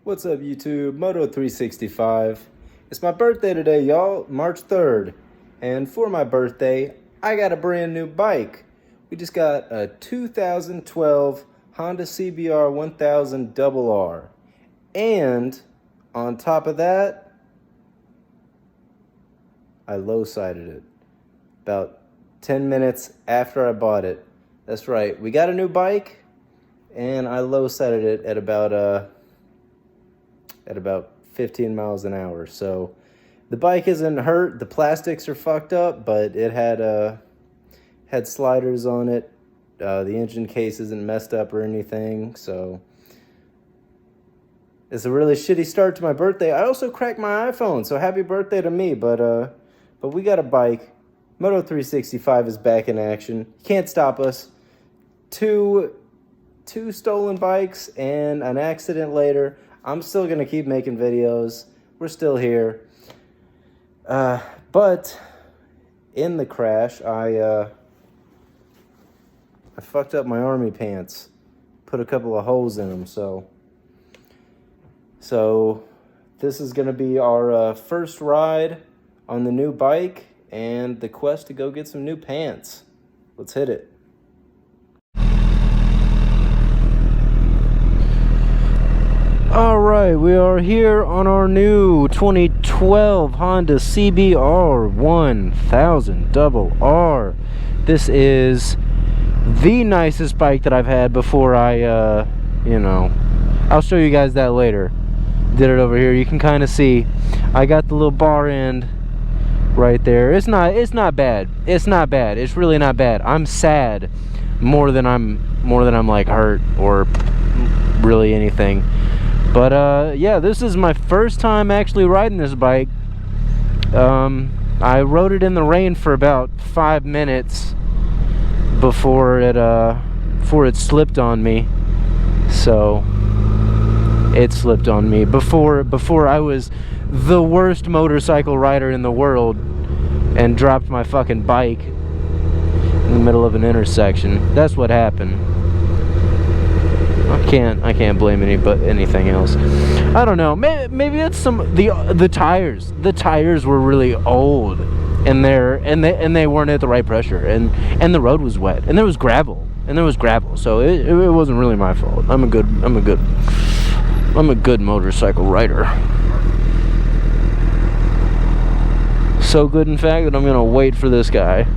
What's up, YouTube? Moto365. It's my birthday today, y'all, March 3rd. And for my birthday, I got a brand new bike. We just got a 2012 Honda CBR1000RR. And on top of that, I low-sided it about 10 minutes after I bought it. That's right, we got a new bike, and I low-sided it at about 15 miles an hour. So the bike isn't hurt, the plastics are fucked up, but it had sliders on it. The engine case isn't messed up or anything, so it's a really shitty start to my birthday. I also cracked my iPhone, so happy birthday to me. But we got a bike. Moto365 is back in action. You can't stop us. Two stolen bikes and an accident later. I'm still gonna keep making videos. We're still here. But in the crash, I fucked up my army pants. Put a couple of holes in them, so this is gonna be our first ride on the new bike and the quest to go get some new pants. Let's hit it. All right, we are here on our new 2012 Honda CBR1000RR. This is the nicest bike that I've had before I'll show you guys that later. Did it over here. You can kind of see I got the little bar end right there. It's not bad. It's not bad. It's really not bad. I'm sad more than I'm like hurt or really anything. But yeah, this is my first time actually riding this bike. I rode it in the rain for about 5 minutes before it slipped on me. So it slipped on me before I was the worst motorcycle rider in the world and dropped my fucking bike in the middle of an intersection. That's what happened. I can't blame anything else. I don't know. Maybe it's the tires. The tires were really old, and they weren't at the right pressure, and the road was wet, and there was gravel, So it wasn't really my fault. I'm a good motorcycle rider. So good, in fact, that I'm gonna wait for this guy.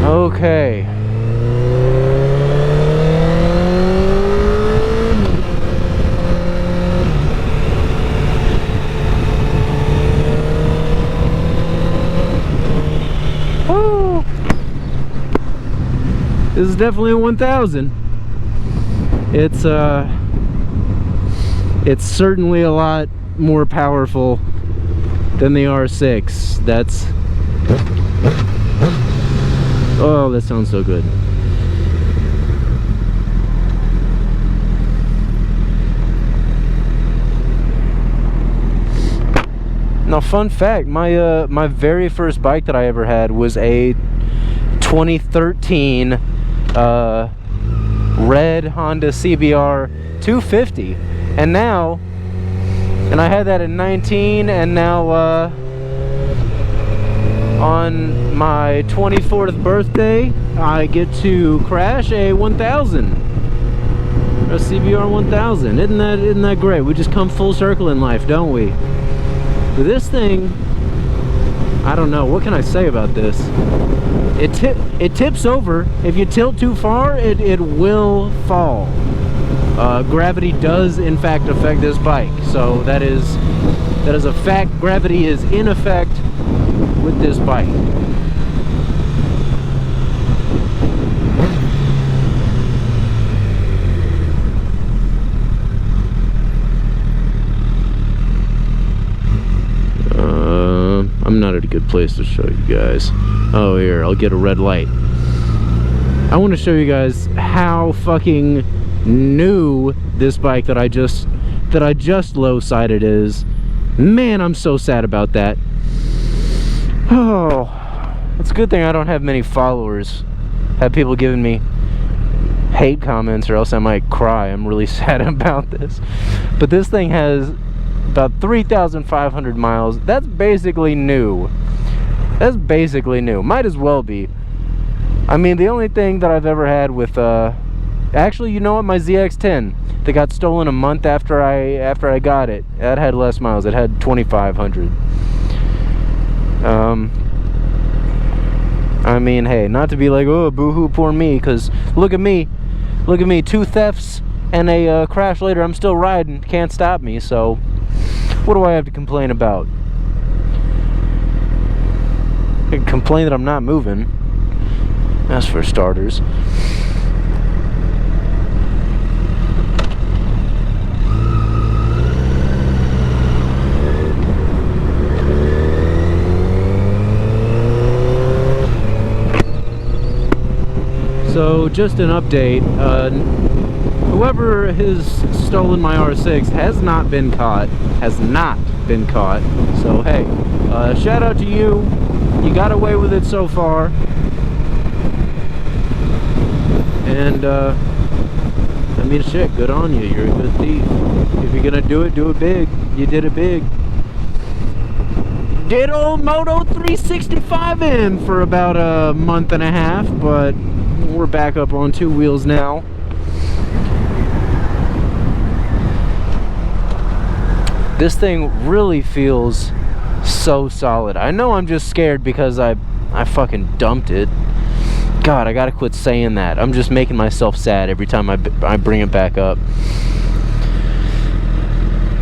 Okay. Woo! This is definitely a 1000. It's certainly a lot more powerful than the R6. Oh, that sounds so good. Now, fun fact, my very first bike that I ever had was a 2013 red Honda CBR 250, and I had that at 19, and now on my 24th birthday, I get to crash a 1000, a CBR 1000. Isn't that great? We just come full circle in life, don't we? This thing, I don't know. What can I say about this? It tips over. If you tilt too far, it will fall. Gravity does in fact affect this bike, so that is a fact. Gravity is in effect with this bike. I'm not at a good place to show you guys. Oh, here, I'll get a red light. I want to show you guys how fucking new this bike that I just low-sided is. Man, I'm so sad about that. Oh, it's a good thing I don't have many followers. Have people giving me hate comments, or else I might cry. I'm really sad about this. But this thing has about 3,500 miles. That's basically new. That's basically new. Might as well be. I mean, the only thing that I've ever had with actually, you know what, my ZX-10 that got stolen a month after I got it, that had less miles. It had 2,500. I mean, hey, not to be like, oh, boo-hoo, poor me, because look at me, 2 thefts and a crash later, I'm still riding, can't stop me. So what do I have to complain about? I can complain that I'm not moving. That's for starters. So just an update, whoever has stolen my R6 has not been caught, so hey, shout out to you, you got away with it so far, and I mean, shit, good on you, you're a good thief. If you're gonna do it big. You did it big. Did old Moto 365 in for about a month and a half, but we're back up on 2 wheels now. This thing really feels so solid. I know I'm just scared because I fucking dumped it. God, I gotta quit saying that. I'm just making myself sad every time I bring it back up.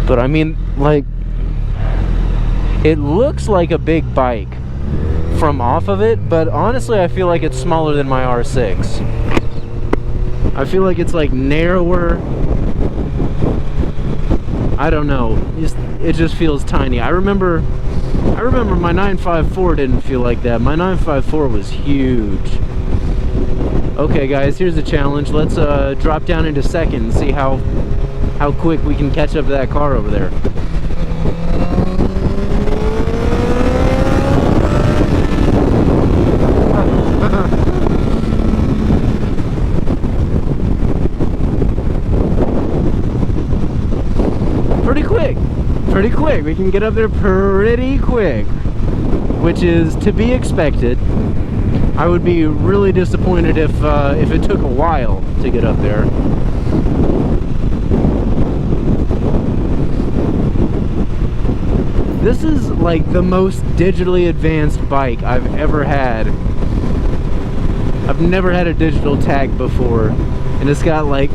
But I mean, like, it looks like a big bike from off of it, but honestly I feel like it's smaller than my R6. I feel like it's like narrower. I don't know, it just feels tiny. I remember my 954 didn't feel like that. My 954 was huge. Okay guys, here's the challenge. Let's drop down into second and see how quick we can catch up to that car over there. Pretty quick. We can get up there pretty quick, which is to be expected. I would be really disappointed if it took a while to get up there. This is like the most digitally advanced bike I've ever had. I've never had a digital tag before, and it's got like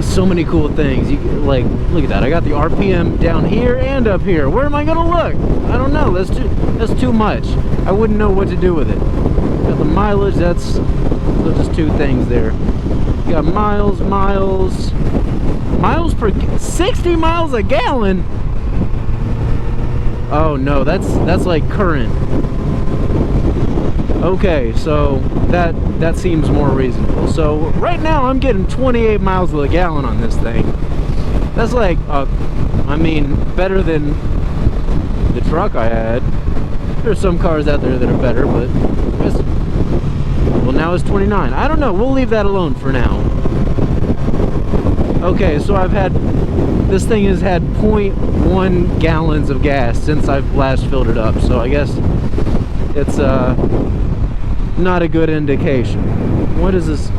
so many cool things. You like, look at that. I got the RPM down here and up here. Where am I gonna look? I don't know. That's too much. I wouldn't know what to do with it. Got the mileage. Those are just 2 things there. You got miles per 60 miles a gallon. Oh no, that's like current. Okay, so that seems more reasonable. So right now I'm getting 28 miles to the gallon on this thing. That's like, I mean, better than the truck I had. There's some cars out there that are better, but well, now it's 29. I don't know. We'll leave that alone for now. Okay, so this thing has had 0.1 gallons of gas since I've last filled it up. So I guess it's not a good indication. What is this?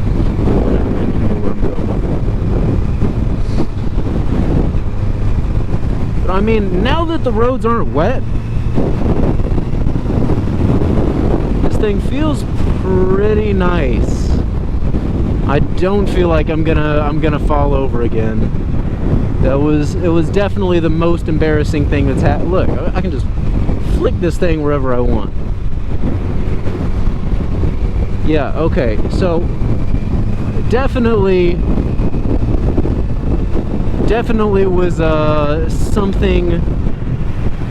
But I mean, now that the roads aren't wet, this thing feels pretty nice. I don't feel like I'm gonna fall over again. It was definitely the most embarrassing thing that's happened. Look, I can just flick this thing wherever I want. Yeah, okay, so definitely was something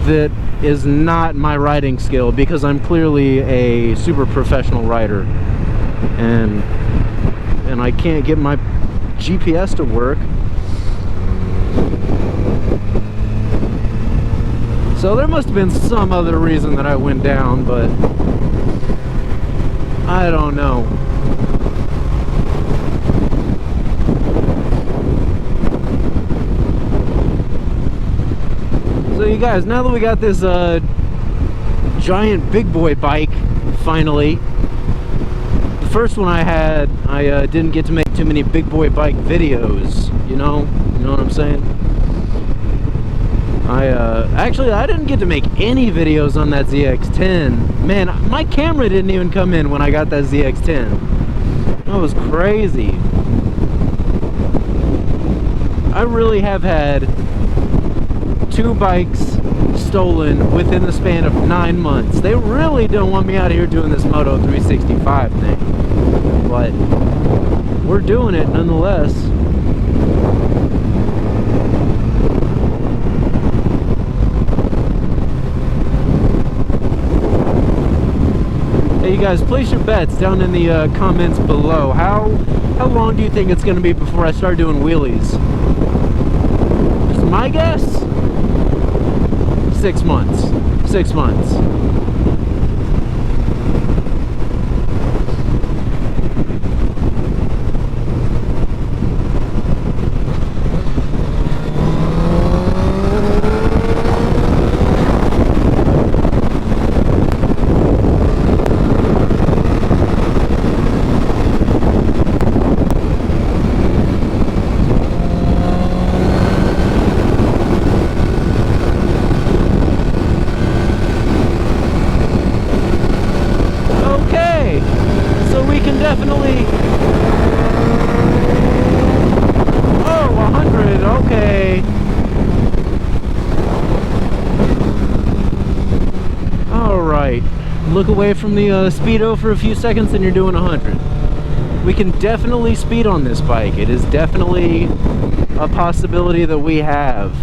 that is not my riding skill, because I'm clearly a super professional rider, and I can't get my GPS to work. So there must have been some other reason that I went down, but I don't know. you guys, now that we got this giant big boy bike, finally. The first one I had, I didn't get to make too many big boy bike videos, you know what I'm saying? Actually, I didn't get to make any videos on that ZX-10. Man, my camera didn't even come in when I got that ZX-10. That was crazy. I really have had 2 bikes stolen within the span of 9 months. They really don't want me out here doing this Moto 365 thing, but we're doing it nonetheless. Hey, you guys, place your bets down in the comments below. How long do you think it's going to be before I start doing wheelies? Just my guess? 6 months. 6 months. Definitely. Oh, 100. Okay. All right. Look away from the speedo for a few seconds, and you're doing 100. We can definitely speed on this bike. It is definitely a possibility that we have.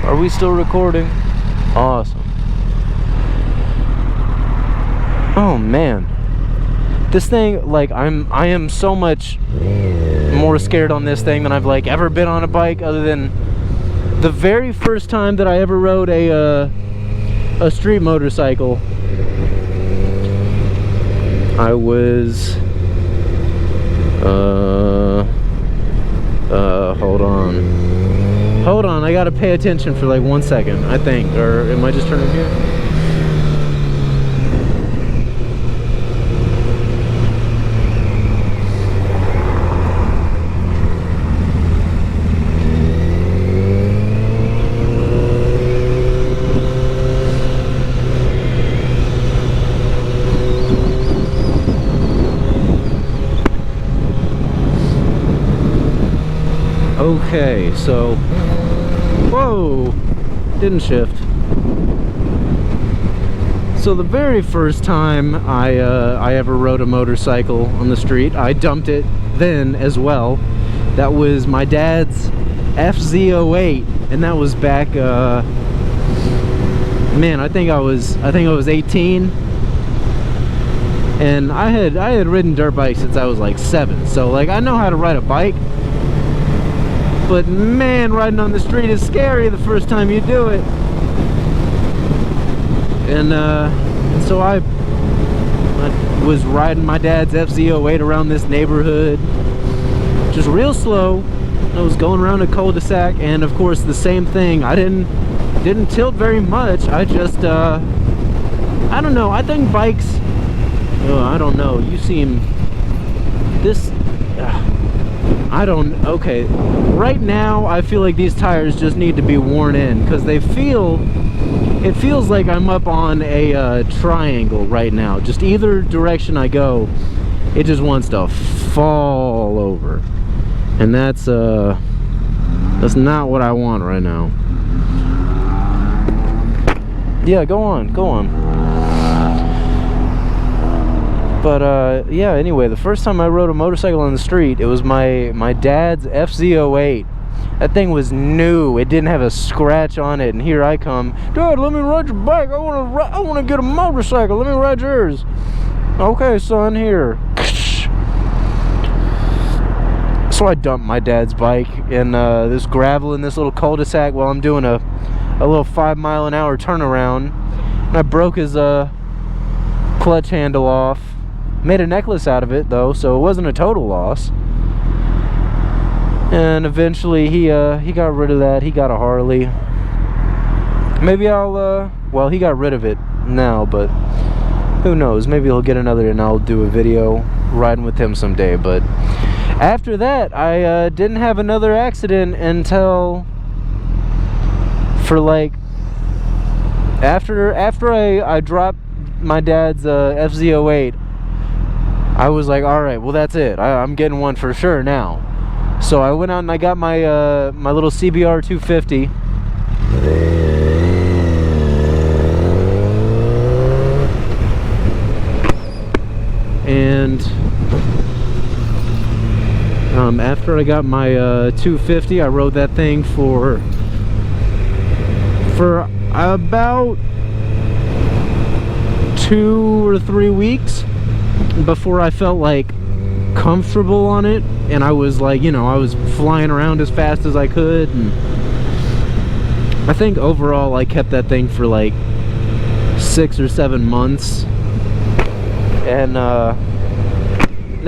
Are we still recording? Awesome. Oh man, this thing, like, I am so much more scared on this thing than I've like ever been on a bike, other than the very first time that I ever rode a street motorcycle. I was hold on, I gotta pay attention for like 1 second, I think. Or am I just turning here? Okay, so, whoa, didn't shift. So the very first time I ever rode a motorcycle on the street, I dumped it then as well. That was my dad's FZ08, and that was back, man, I think I was 18. And I had ridden dirt bikes since I was like 7, so like I know how to ride a bike. But man, riding on the street is scary the first time you do it. And so I was riding my dad's FZ08 around this neighborhood, just real slow. I was going around a cul-de-sac, and of course the same thing. I didn't tilt very much. I just I don't know. I think bikes. Oh, I don't know. You seem this. I don't, okay, right now I feel like these tires just need to be worn in, because it feels like I'm up on a triangle right now. Just either direction I go, it just wants to fall over, and that's not what I want right now. Yeah, go on. But yeah, anyway, the first time I rode a motorcycle on the street, it was my dad's FZ08. That thing was new. It didn't have a scratch on it, and here I come. Dad, let me ride your bike. I want to get a motorcycle. Let me ride yours. Okay, son, here. So I dumped my dad's bike in this gravel in this little cul-de-sac while I'm doing a little 5-mile-an-hour turnaround, and I broke his clutch handle off. Made a necklace out of it though, so it wasn't a total loss. And eventually he got rid of that. He got a Harley. Maybe I'll well, he got rid of it now, but who knows? Maybe he'll get another and I'll do a video riding with him someday. But after that, I didn't have another accident until for like after I dropped my dad's FZ08. I was like, all right, well that's it. I'm getting one for sure now. So I went out and I got my my little CBR1000RR. And after I got my 250, I rode that thing for about 2 or 3 weeks before I felt like comfortable on it, and I was like, you know, I was flying around as fast as I could, and I think overall I kept that thing for like 6 or 7 months. And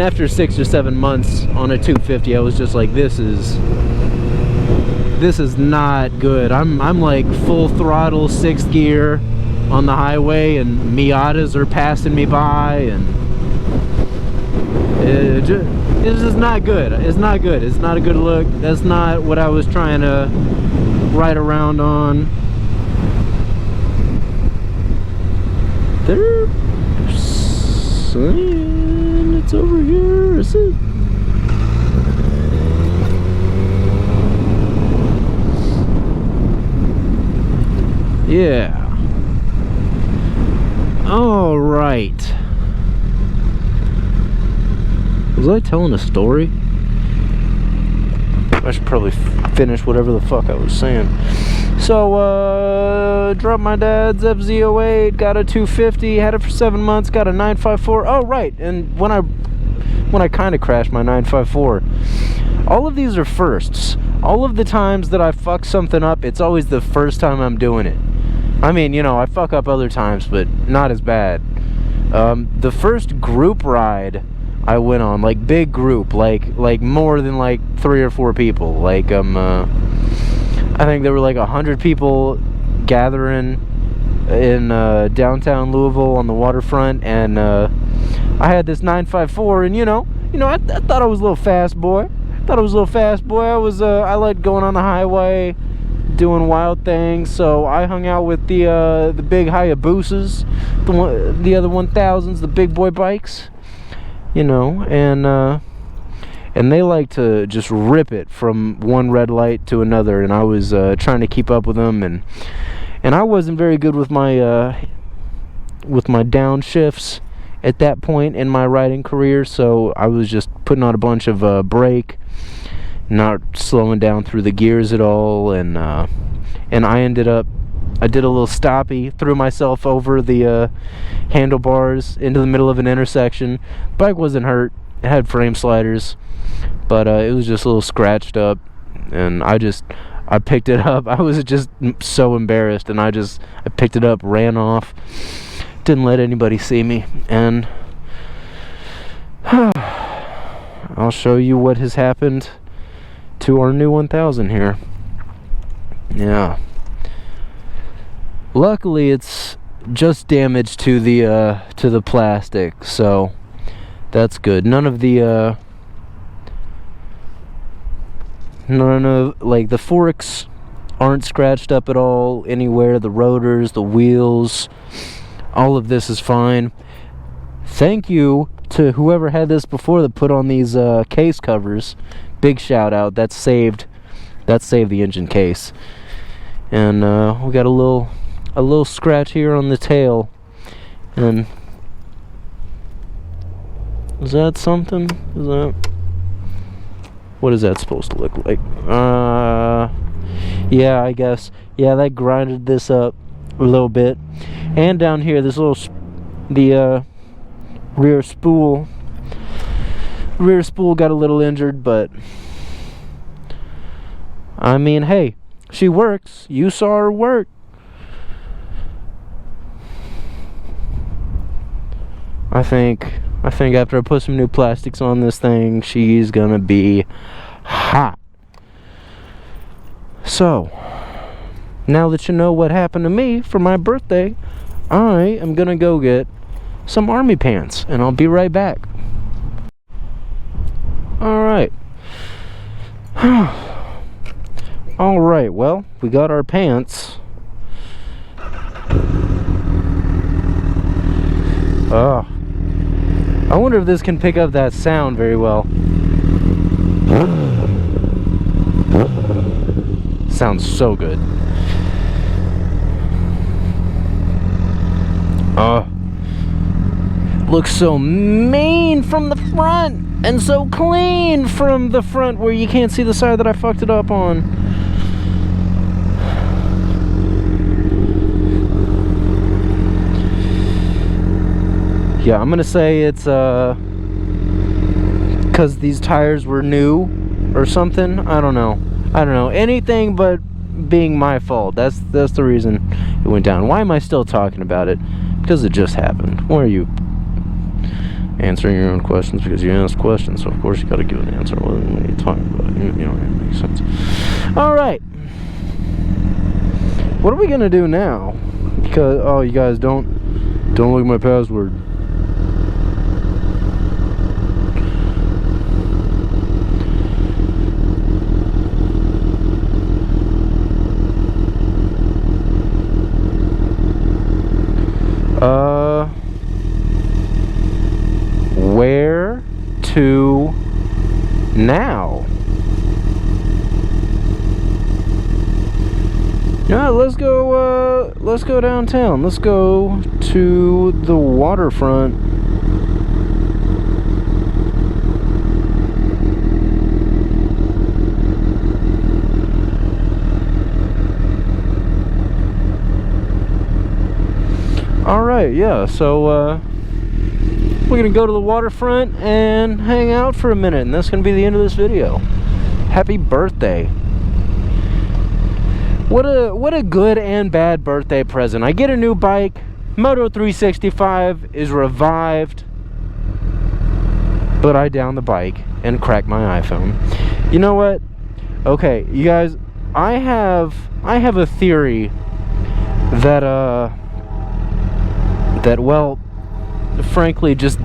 after 6 or 7 months on a 250, I was just like, this is not good. I'm like full throttle 6th gear on the highway, and Miatas are passing me by, and it's just not good. It's not good. It's not a good look. That's not what I was trying to ride around on. They're saying it's over here. Is it? Yeah. All right. Was I telling a story? I should probably finish whatever the fuck I was saying. So, dropped my dad's FZ08, got a 250, had it for 7 months, got a 954. Oh, right, and when I kind of crashed my 954, all of these are firsts. All of the times that I fuck something up, it's always the first time I'm doing it. I mean, you know, I fuck up other times, but not as bad. The first group ride I went on, like big group, like more than like 3 or 4 people. Like I think there were like 100 people gathering in downtown Louisville on the waterfront, and I had this 954, and you know, I thought I was a little fast boy. I liked going on the highway, doing wild things. So I hung out with the big Hayabusas, the other 1000s, the big boy bikes. You know, and they like to just rip it from one red light to another, and I was trying to keep up with them, and I wasn't very good with my downshifts at that point in my riding career, so I was just putting on a bunch of brake, not slowing down through the gears at all, and I did a little stoppie, threw myself over the handlebars into the middle of an intersection. Bike wasn't hurt, it had frame sliders, but it was just a little scratched up, and I picked it up. I was just so embarrassed, and I picked it up, ran off, didn't let anybody see me, and I'll show you what has happened to our new 1000 here. Yeah. Luckily, it's just damage to the plastic, so that's good. None of the like the forks aren't scratched up at all anywhere. The rotors, the wheels, all of this is fine. Thank you to whoever had this before that put on these case covers. Big shout out. That saved the engine case. And we got a little scratch here on the tail, and is that something? What is that supposed to look like? Yeah, I guess. Yeah, that grinded this up a little bit. And down here, this little the rear spool got a little injured, but I mean, hey, she works. You saw her work. I think after I put some new plastics on this thing, she's gonna be hot. So, now that you know what happened to me for my birthday, I am gonna go get some army pants, and I'll be right back. Alright. Alright, well, we got our pants. Oh, I wonder if this can pick up that sound very well. Sounds so good. Looks so mean from the front and so clean from the front where you can't see the side that I fucked it up on. Yeah, I'm gonna say it's because these tires were new or something. I don't know. Anything but being my fault. That's the reason it went down. Why am I still talking about it? Because it just happened. Why are you answering your own questions? Because you asked questions, so of course you gotta give an answer. What are you talking about? You know, it makes sense. Alright. What are we gonna do now? Because, oh, you guys don't look at my password. Where to now? Yeah, let's go downtown. Let's go to the waterfront. Alright, yeah, so we're gonna go to the waterfront and hang out for a minute, and that's gonna be the end of this video. Happy birthday. What a good and bad birthday present. I get a new bike, Moto 365 is revived, but I down the bike and crack my iPhone. You know what? Okay, you guys, I have a theory that well, frankly just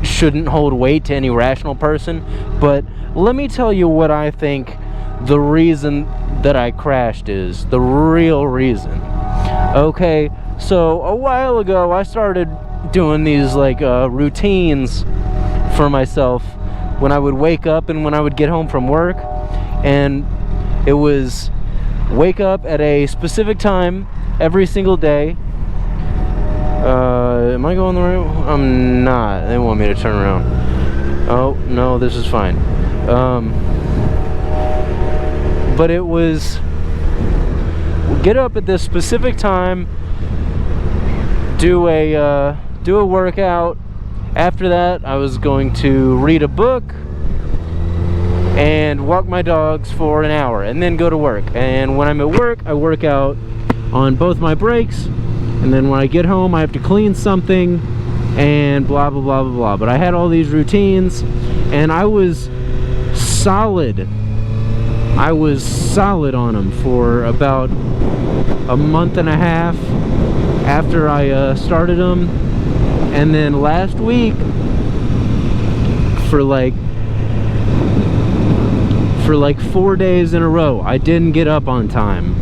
shouldn't hold weight to any rational person, but let me tell you what I think the reason that I crashed is, the real reason. Okay, so a while ago I started doing these like routines for myself when I would wake up and when I would get home from work, and it was wake up at a specific time every single day. Am I going the right way? I'm not. They want me to turn around. Oh, no, this is fine. But it was get up at this specific time, do a workout. After that, I was going to read a book and walk my dogs for an hour and then go to work. And when I'm at work, I work out on both my breaks. And then when I get home, I have to clean something and blah, blah, blah, blah, blah. But I had all these routines, and I was solid. I was solid on them for about a month and a half after I started them. And then last week, for like 4 days in a row, I didn't get up on time.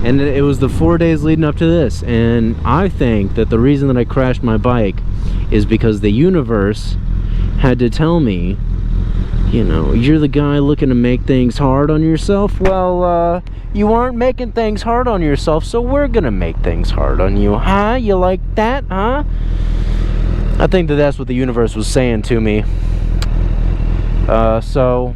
And it was the 4 days leading up to this, and I think that the reason that I crashed my bike is because the universe had to tell me, you know, you're the guy looking to make things hard on yourself. Well, you aren't making things hard on yourself, so we're gonna make things hard on you, huh? You like that, huh? I think that that's what the universe was saying to me. So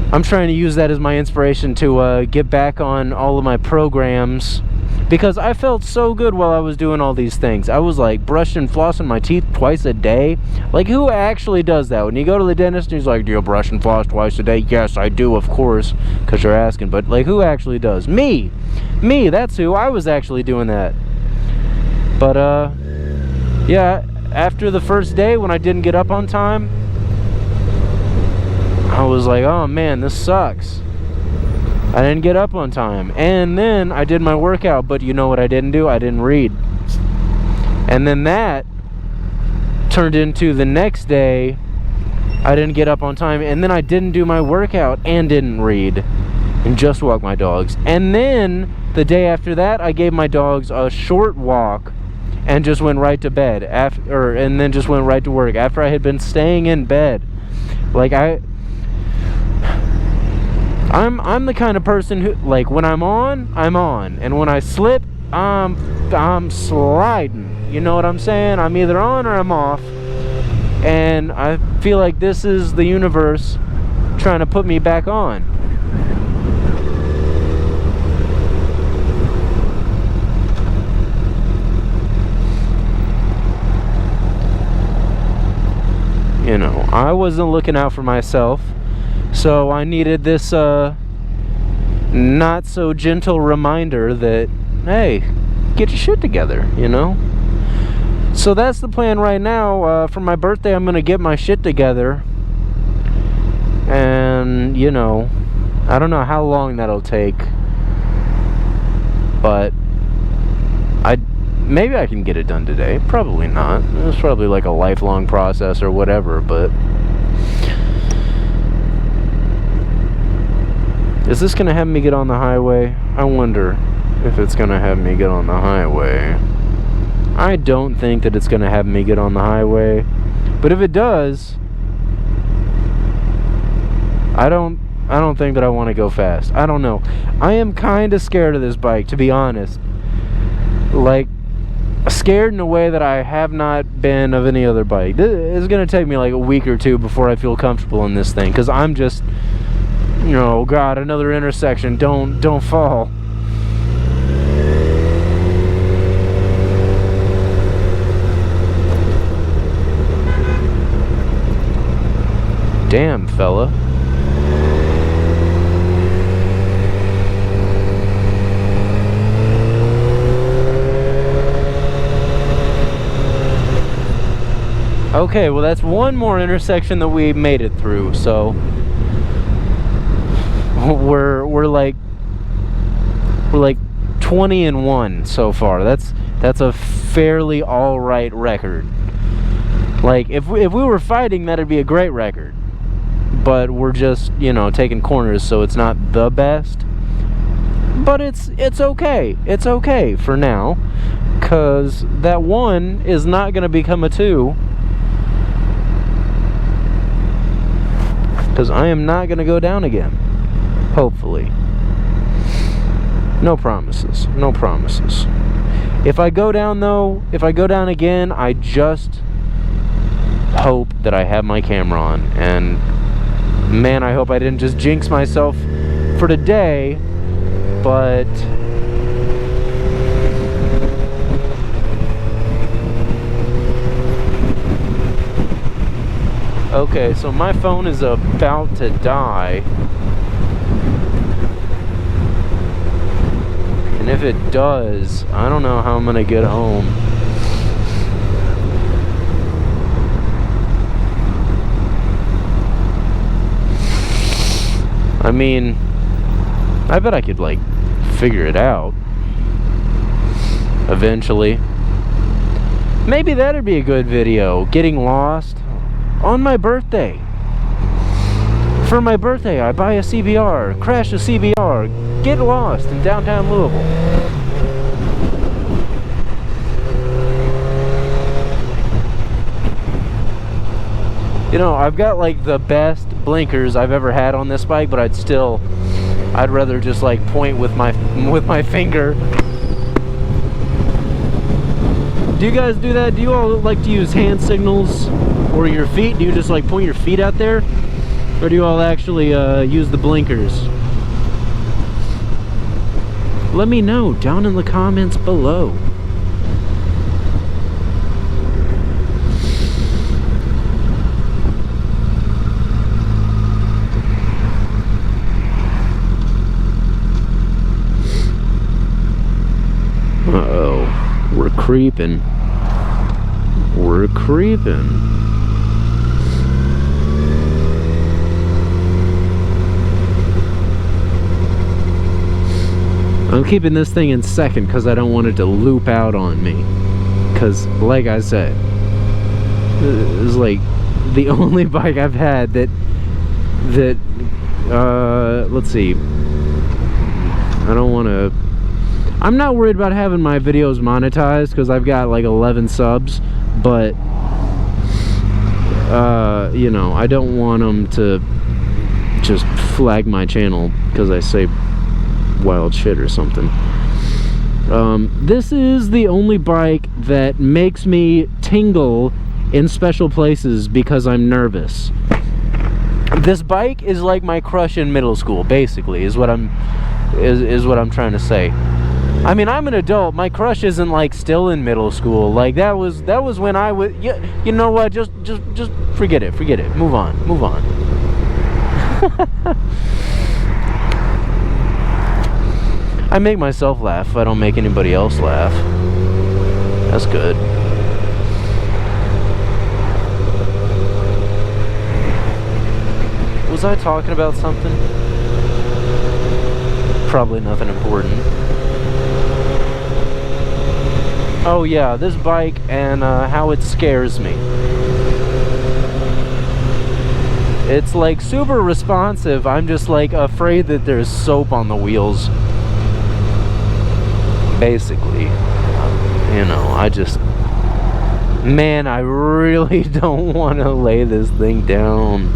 I'm trying to use that as my inspiration to get back on all of my programs Because I felt so good while I was doing all these things. I was like brushing, flossing my teeth twice a day. Like, who actually does that? When you go to the dentist and he's like, do you brush and floss twice a day? Yes, I do, of course, because you're asking. But like, who actually does? Me, that's who. I was actually doing that. But yeah, after the first day when I didn't get up on time, I was like, oh man, this sucks. I didn't get up on time. And then I did my workout, but you know what I didn't do? I didn't read. And then that turned into the next day, I didn't get up on time, and then I didn't do my workout and didn't read and just walk my dogs. And then the day after that, I gave my dogs a short walk and just went right to bed and then just went right to work after I had been staying in bed. Like, I'm the kind of person who, like, when I'm on, and when I slip, I'm sliding. You know what I'm saying? I'm either on or I'm off. And I feel like this is the universe trying to put me back on. You know, I wasn't looking out for myself. So I needed this not so gentle reminder that, hey, get your shit together, you know? So that's the plan right now. For my birthday, I'm going to get my shit together. And, you know, I don't know how long that'll take. But maybe I can get it done today. Probably not. It's probably like a lifelong process or whatever, but... Is this gonna have me get on the highway? I wonder if it's gonna have me get on the highway. I don't think that it's gonna have me get on the highway. But if it does, I don't think that I want to go fast. I don't know. I am kind of scared of this bike, to be honest. Like, scared in a way that I have not been of any other bike. It's gonna take me like a week or two before I feel comfortable in this thing, because I'm just... You know, God, another intersection. Don't fall. Damn, fella. Okay, well, that's one more intersection that we made it through, so... We're like 20 and 1 so far. That's a fairly all right record. Like, if we were fighting, that'd be a great record. But we're just, you know, taking corners, so it's not the best. But it's okay. It's okay for now, cause that 1 is not gonna become a 2. Cause I am not gonna go down again. Hopefully. No promises. No promises. If I go down though, if I go down again, I just hope that I have my camera on. And man, I hope I didn't just jinx myself for today, but okay, so my phone is about to die. And if it does, I don't know how I'm gonna get home. I mean, I bet I could, like, figure it out eventually. Maybe that'd be a good video, getting lost on my birthday. For my birthday, I buy a CBR, crash a CBR, get lost in downtown Louisville. You know, I've got like the best blinkers I've ever had on this bike, but I'd rather just like point with my finger. Do you guys do that? Do you all like to use hand signals or your feet? Do you just like point your feet out there? Or do you all actually use the blinkers? Let me know down in the comments below. Uh-oh. We're creeping. We're creeping. I'm keeping this thing in second because I don't want it to loop out on me. Because, like I said, it's like the only bike I've had that let's see. I don't want to... I'm not worried about having my videos monetized because I've got like 11 subs, but you know, I don't want them to just flag my channel because I say wild shit or something. This is the only bike that makes me tingle in special places because I'm nervous. This bike is like my crush in middle school, basically, is what I'm trying to say. I mean, I'm an adult. My crush isn't like still in middle school. Like that was when I was. You know what? Just forget it. Forget it. Move on. Move on. I make myself laugh. I don't make anybody else laugh. That's good. Was I talking about something? Probably nothing important. Oh yeah, this bike and how it scares me. It's like super responsive. I'm just like afraid that there's soap on the wheels. Basically, you know, man, I really don't want to lay this thing down.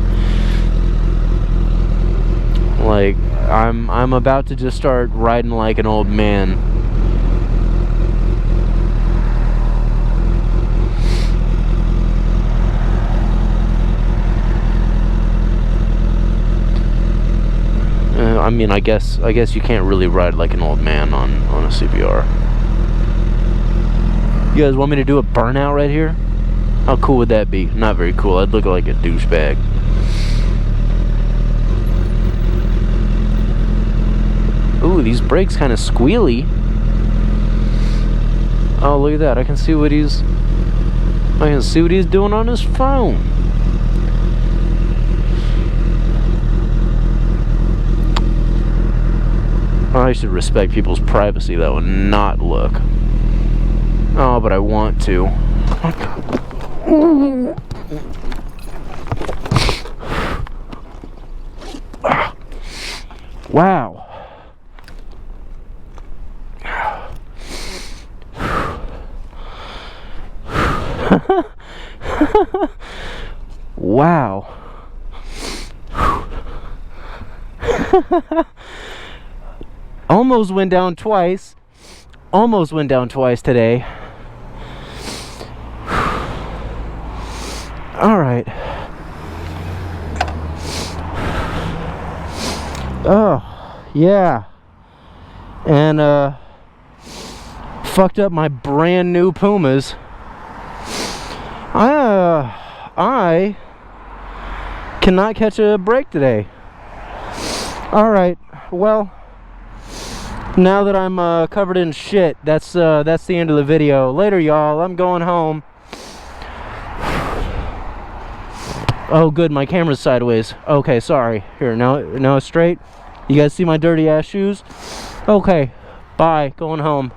Like, I'm about to just start riding like an old man. I mean, I guess you can't really ride like an old man on a CBR. You guys want me to do a burnout right here? How cool would that be? Not very cool. I'd look like a douchebag. Ooh, these brakes kind of squealy. Oh, look at that. I can see what he's doing on his phone. I should respect people's privacy, though, and not look. Oh, but I want to. Wow. Wow. Almost went down twice. Almost went down twice today. All right. Oh, yeah. And fucked up my brand new Pumas. I cannot catch a break today. All right. Well, now that I'm covered in shit, that's the end of the video. Later, y'all. I'm going home. Oh, good. My camera's sideways. Okay, sorry. Here, now it's straight. You guys see my dirty ass shoes? Okay. Bye. Going home.